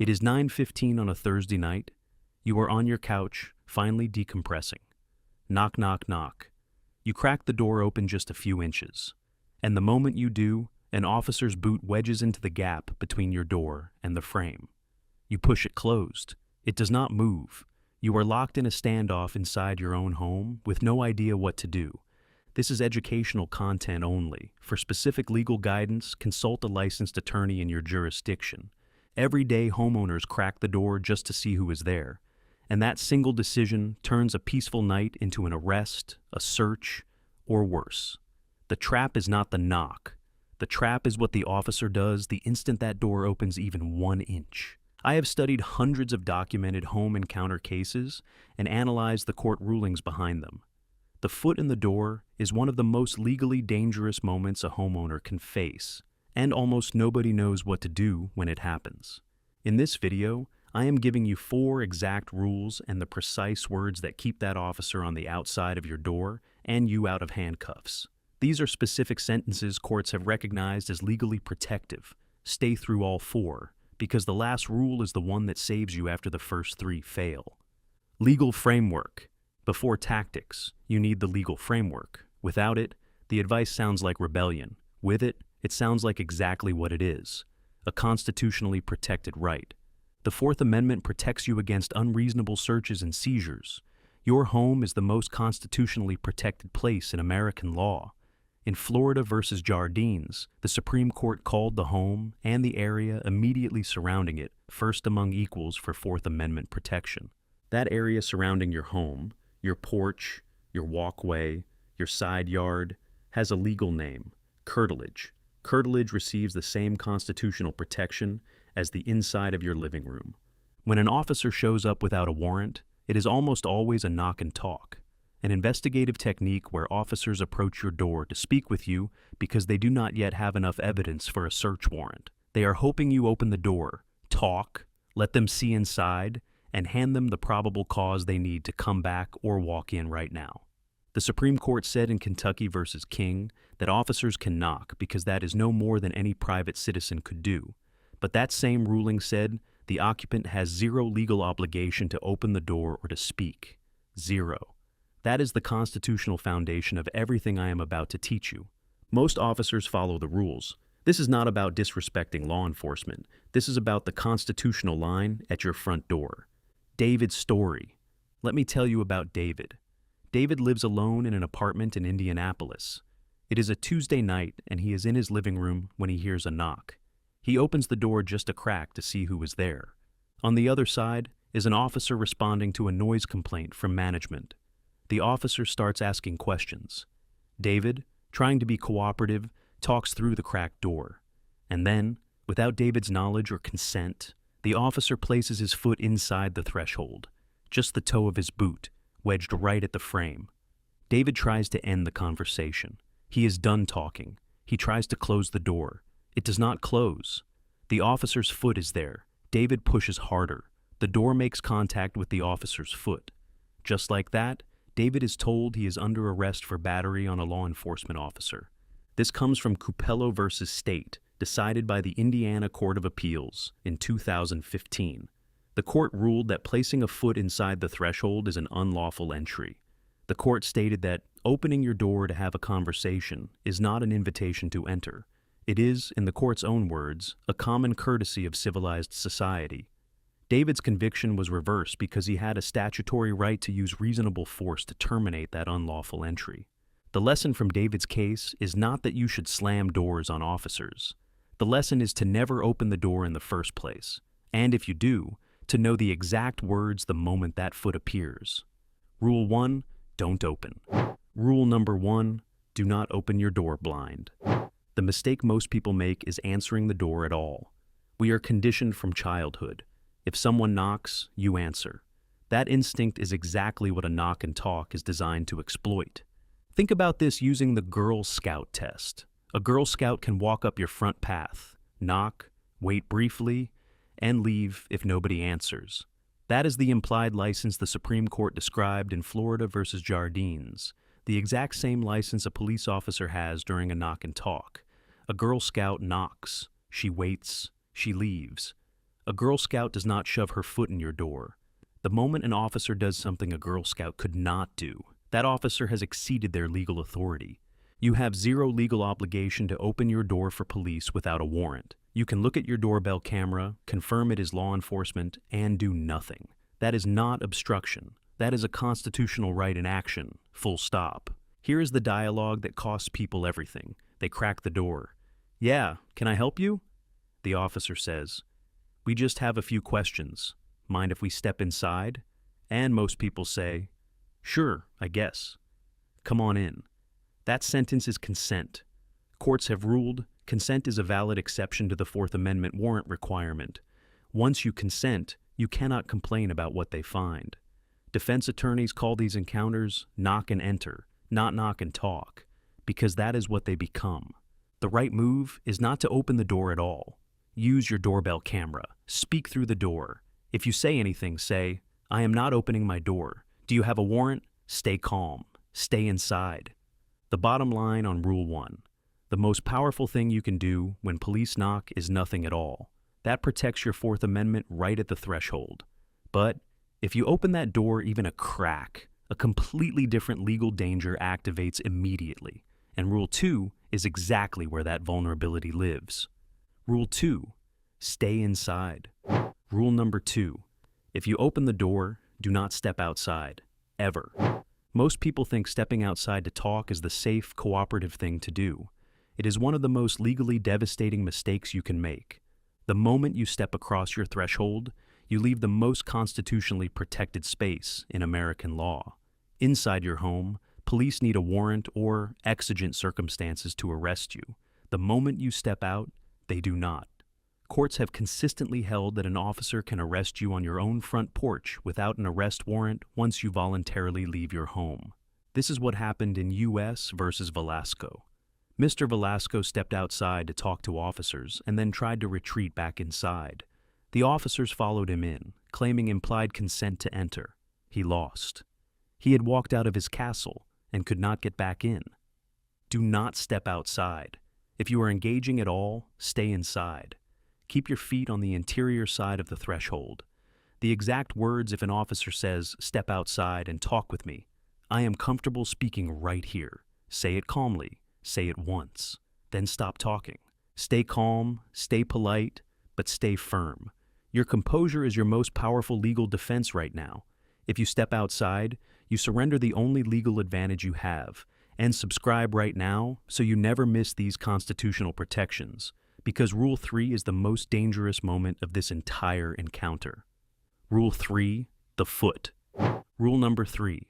It is 9:15 on a Thursday night. You are on your couch, finally decompressing. Knock, knock, knock. You crack the door open just a few inches. And the moment you do, an officer's boot wedges into the gap between your door and the frame. You push it closed. It does not move. You are locked in a standoff inside your own home with no idea what to do. This is educational content only. For specific legal guidance, consult a licensed attorney in your jurisdiction. Every day, homeowners crack the door just to see who is there. And that single decision turns a peaceful night into an arrest, a search, or worse. The trap is not the knock. The trap is what the officer does the instant that door opens even 1 inch. I have studied hundreds of documented home encounter cases and analyzed the court rulings behind them. The foot in the door is one of the most legally dangerous moments a homeowner can face, and almost nobody knows what to do when it happens. In this video, I am giving you 4 exact rules and the precise words that keep that officer on the outside of your door and you out of handcuffs. These are specific sentences courts have recognized as legally protective. Stay through all 4, because the last rule is the one that saves you after the first 3 fail. Legal framework. Before tactics, you need the legal framework. Without it, the advice sounds like rebellion. With it, it sounds like exactly what it is: a constitutionally protected right. The Fourth Amendment protects you against unreasonable searches and seizures. Your home is the most constitutionally protected place in American law. In Florida versus Jardines, the Supreme Court called the home and the area immediately surrounding it first among equals for Fourth Amendment protection. That area surrounding your home, your porch, your walkway, your side yard, has a legal name: curtilage. Curtilage receives the same constitutional protection as the inside of your living room. When an officer shows up without a warrant, it is almost always a knock and talk, an investigative technique where officers approach your door to speak with you because they do not yet have enough evidence for a search warrant. They are hoping you open the door, talk, let them see inside, and hand them the probable cause they need to come back or walk in right now. The Supreme Court said in Kentucky versus King that officers can knock because that is no more than any private citizen could do. But that same ruling said the occupant has 0 legal obligation to open the door or to speak. 0. That is the constitutional foundation of everything I am about to teach you. Most officers follow the rules. This is not about disrespecting law enforcement. This is about the constitutional line at your front door. David's story. Let me tell you about David. David lives alone in an apartment in Indianapolis. It is a Tuesday night and he is in his living room when he hears a knock. He opens the door just a crack to see who is there. On the other side is an officer responding to a noise complaint from management. The officer starts asking questions. David, trying to be cooperative, talks through the cracked door. And then, without David's knowledge or consent, the officer places his foot inside the threshold, just the toe of his boot, wedged right at the frame. David tries to end the conversation. He is done talking. He tries to close the door. It does not close. The officer's foot is there. David pushes harder. The door makes contact with the officer's foot. Just like that, David is told he is under arrest for battery on a law enforcement officer. This comes from Cupello versus State, decided by the Indiana Court of Appeals in 2015. The court ruled that placing a foot inside the threshold is an unlawful entry. The court stated that opening your door to have a conversation is not an invitation to enter. It is, in the court's own words, a common courtesy of civilized society. David's conviction was reversed because he had a statutory right to use reasonable force to terminate that unlawful entry. The lesson from David's case is not that you should slam doors on officers. The lesson is to never open the door in the first place, and if you do, to know the exact words the moment that foot appears. Rule 1, don't open. Rule number 1, do not open your door blind. The mistake most people make is answering the door at all. We are conditioned from childhood. If someone knocks, you answer. That instinct is exactly what a knock and talk is designed to exploit. Think about this using the Girl Scout test. A Girl Scout can walk up your front path, knock, wait briefly, and leave if nobody answers. That is the implied license the Supreme Court described in Florida versus Jardines, the exact same license a police officer has during a knock and talk. A Girl Scout knocks, she waits, she leaves. A Girl Scout does not shove her foot in your door. The moment an officer does something a Girl Scout could not do, that officer has exceeded their legal authority. You have zero legal obligation to open your door for police without a warrant. You can look at your doorbell camera, confirm it is law enforcement, and do nothing. That is not obstruction. That is a constitutional right in action, full stop. Here is the dialogue that costs people everything. They crack the door. "Yeah, can I help you?" The officer says, "We just have a few questions. Mind if we step inside?" And most people say, "Sure, I guess." "Come on in." That sentence is consent. Courts have ruled consent is a valid exception to the Fourth Amendment warrant requirement. Once you consent, you cannot complain about what they find. Defense attorneys call these encounters knock and enter, not knock and talk, because that is what they become. The right move is not to open the door at all. Use your doorbell camera. Speak through the door. If you say anything, say, "I am not opening my door. Do you have a warrant?" Stay calm. Stay inside. The bottom line on Rule 1. The most powerful thing you can do when police knock is nothing at all. That protects your Fourth Amendment right at the threshold. But if you open that door even a crack, a completely different legal danger activates immediately. And Rule 2 is exactly where that vulnerability lives. Rule 2. Stay inside. Rule number 2. If you open the door, do not step outside. Ever. Most people think stepping outside to talk is the safe, cooperative thing to do. It is one of the most legally devastating mistakes you can make. The moment you step across your threshold, you leave the most constitutionally protected space in American law. Inside your home, police need a warrant or exigent circumstances to arrest you. The moment you step out, they do not. Courts have consistently held that an officer can arrest you on your own front porch without an arrest warrant once you voluntarily leave your home. This is what happened in U.S. versus Velasco. Mr. Velasco stepped outside to talk to officers and then tried to retreat back inside. The officers followed him in, claiming implied consent to enter. He lost. He had walked out of his castle and could not get back in. Do not step outside. If you are engaging at all, stay inside. Keep your feet on the interior side of the threshold. The exact words if an officer says, "Step outside and talk with me." "I am comfortable speaking right here." Say it calmly. Say it once. Then stop talking. Stay calm, stay polite, but stay firm. Your composure is your most powerful legal defense right now. If you step outside, you surrender the only legal advantage you have. And subscribe right now so you never miss these constitutional protections, because Rule 3 is the most dangerous moment of this entire encounter. Rule 3, the foot. Rule number 3.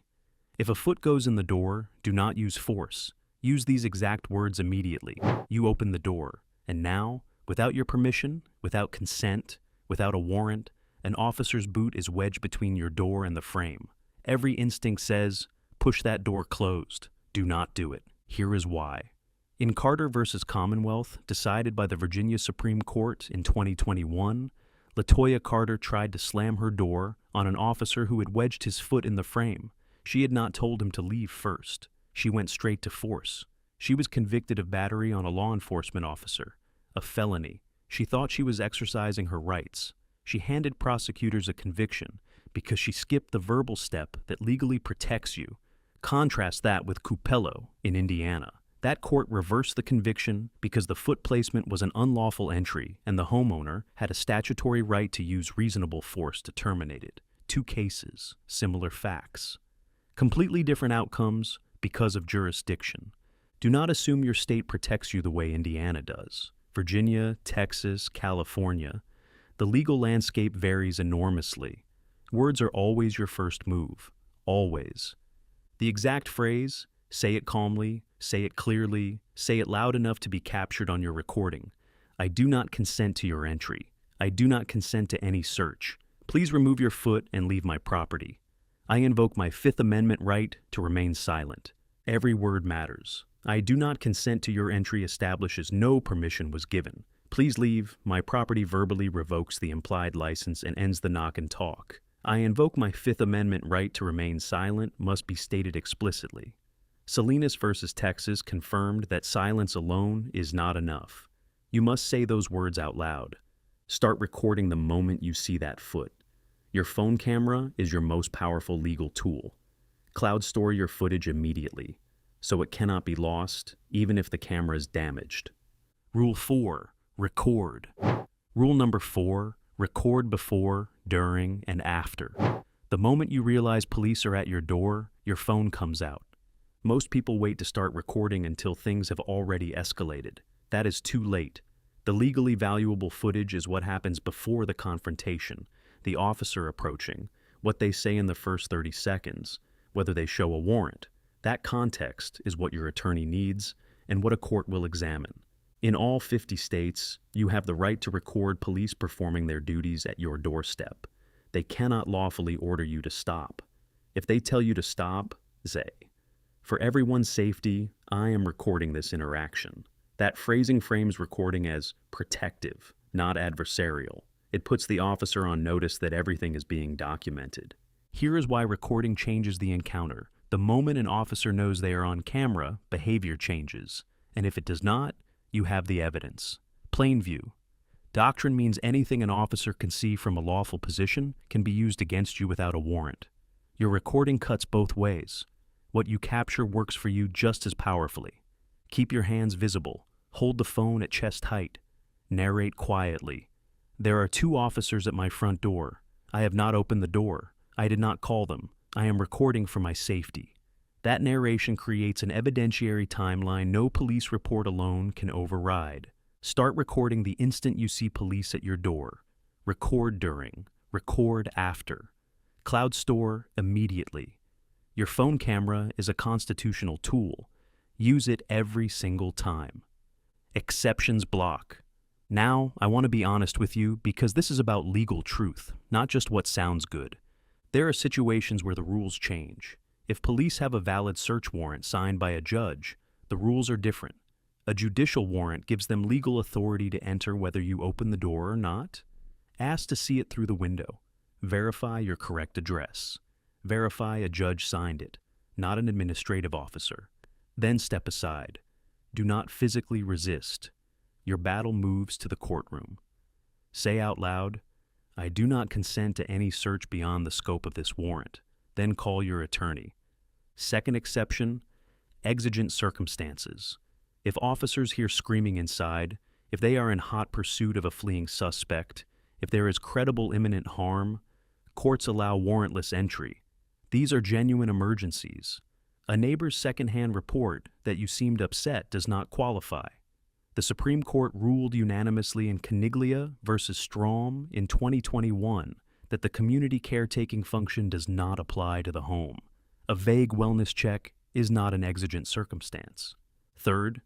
If a foot goes in the door, do not use force. Use these exact words immediately. You open the door, and now, without your permission, without consent, without a warrant, an officer's boot is wedged between your door and the frame. Every instinct says, push that door closed. Do not do it. Here is why. In Carter versus Commonwealth, decided by the Virginia Supreme Court in 2021, LaToya Carter tried to slam her door on an officer who had wedged his foot in the frame. She had not told him to leave first. She went straight to force. She was convicted of battery on a law enforcement officer, a felony. She thought she was exercising her rights. She handed prosecutors a conviction because she skipped the verbal step that legally protects you. Contrast that with Cupello in Indiana. That court reversed the conviction because the foot placement was an unlawful entry and the homeowner had a statutory right to use reasonable force to terminate it. Two cases, similar facts. Completely different outcomes because of jurisdiction. Do not assume your state protects you the way Indiana does. Virginia, Texas, California. The legal landscape varies enormously. Words are always your first move. Always. The exact phrase, say it calmly, say it clearly, say it loud enough to be captured on your recording. I do not consent to your entry. I do not consent to any search. Please remove your foot and leave my property. I invoke my Fifth Amendment right to remain silent. Every word matters. I do not consent to your entry establishes no permission was given. Please leave. My property verbally revokes the implied license and ends the knock and talk. I invoke my Fifth Amendment right to remain silent must be stated explicitly. Salinas versus Texas confirmed that silence alone is not enough. You must say those words out loud. Start recording the moment you see that foot. Your phone camera is your most powerful legal tool. Cloud store your footage immediately, so it cannot be lost, even if the camera is damaged. Rule 4. Record. Rule number 4. Record before, during, and after. The moment you realize police are at your door, your phone comes out. Most people wait to start recording until things have already escalated. That is too late. The legally valuable footage is what happens before the confrontation, the officer approaching, what they say in the first 30 seconds, whether they show a warrant. That context is what your attorney needs and what a court will examine. In all 50 states, you have the right to record police performing their duties at your doorstep. They cannot lawfully order you to stop. If they tell you to stop, say, "For everyone's safety, I am recording this interaction." That phrasing frames recording as protective, not adversarial. It puts the officer on notice that everything is being documented. Here is why recording changes the encounter. The moment an officer knows they are on camera, behavior changes. And if it does not, you have the evidence. Plain view. Doctrine means anything an officer can see from a lawful position can be used against you without a warrant. Your recording cuts both ways. What you capture works for you just as powerfully. Keep your hands visible. Hold the phone at chest height. Narrate quietly. "There are 2 officers at my front door. I have not opened the door. I did not call them. I am recording for my safety." That narration creates an evidentiary timeline no police report alone can override. Start recording the instant you see police at your door. Record during. Record after. Cloud store immediately. Your phone camera is a constitutional tool. Use it every single time. Exceptions block. Now, I want to be honest with you because this is about legal truth, not just what sounds good. There are situations where the rules change. If police have a valid search warrant signed by a judge, the rules are different. A judicial warrant gives them legal authority to enter whether you open the door or not. Ask to see it through the window. Verify your correct address. Verify a judge signed it, not an administrative officer. Then step aside. Do not physically resist. Your battle moves to the courtroom. Say out loud, "I do not consent to any search beyond the scope of this warrant." Then call your attorney. Second exception, exigent circumstances. If officers hear screaming inside, if they are in hot pursuit of a fleeing suspect, if there is credible imminent harm, courts allow warrantless entry. These are genuine emergencies. A neighbor's secondhand report that you seemed upset does not qualify. The Supreme Court ruled unanimously in Caniglia versus Strom in 2021 that the community caretaking function does not apply to the home. A vague wellness check is not an exigent circumstance. Third,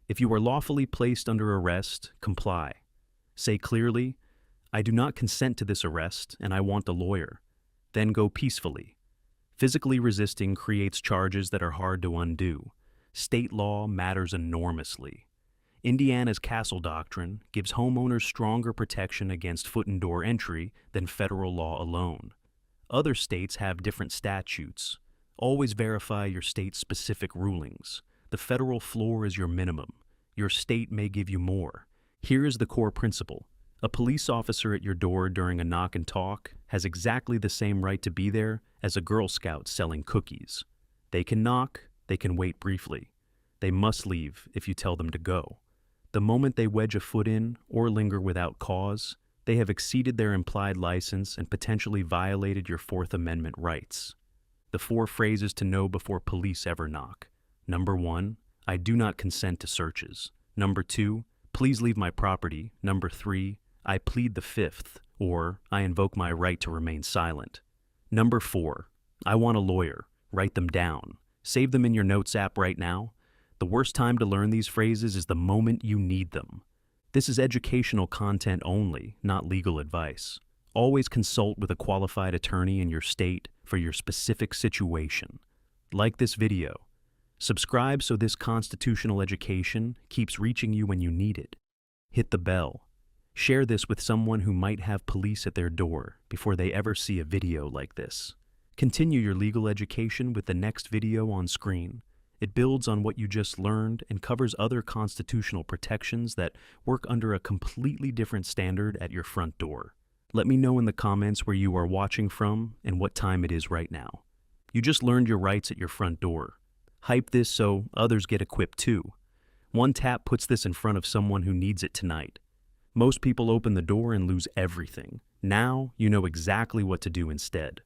if you are lawfully placed under arrest, comply. Say clearly, "I do not consent to this arrest and I want a lawyer." Then go peacefully. Physically resisting creates charges that are hard to undo. State law matters enormously. Indiana's Castle Doctrine gives homeowners stronger protection against foot and door entry than federal law alone. Other states have different statutes. Always verify your state's specific rulings. The federal floor is your minimum. Your state may give you more. Here is the core principle. A police officer at your door during a knock and talk has exactly the same right to be there as a Girl Scout selling cookies. They can knock, they can wait briefly. They must leave if you tell them to go. The moment they wedge a foot in or linger without cause, they have exceeded their implied license and potentially violated your Fourth Amendment rights. The 4 phrases to know before police ever knock. Number 1, I do not consent to searches. Number 2, please leave my property. Number 3, I plead the 5th, or I invoke my right to remain silent. Number 4, I want a lawyer. Write them down. Save them in your notes app right now. The worst time to learn these phrases is the moment you need them. This is educational content only, not legal advice. Always consult with a qualified attorney in your state for your specific situation. Like this video. Subscribe so this constitutional education keeps reaching you when you need it. Hit the bell. Share this with someone who might have police at their door before they ever see a video like this. Continue your legal education with the next video on screen. It builds on what you just learned and covers other constitutional protections that work under a completely different standard at your front door. Let me know in the comments where you are watching from and what time it is right now. You just learned your rights at your front door. Hype this so others get equipped too. One tap puts this in front of someone who needs it tonight. Most people open the door and lose everything. Now you know exactly what to do instead.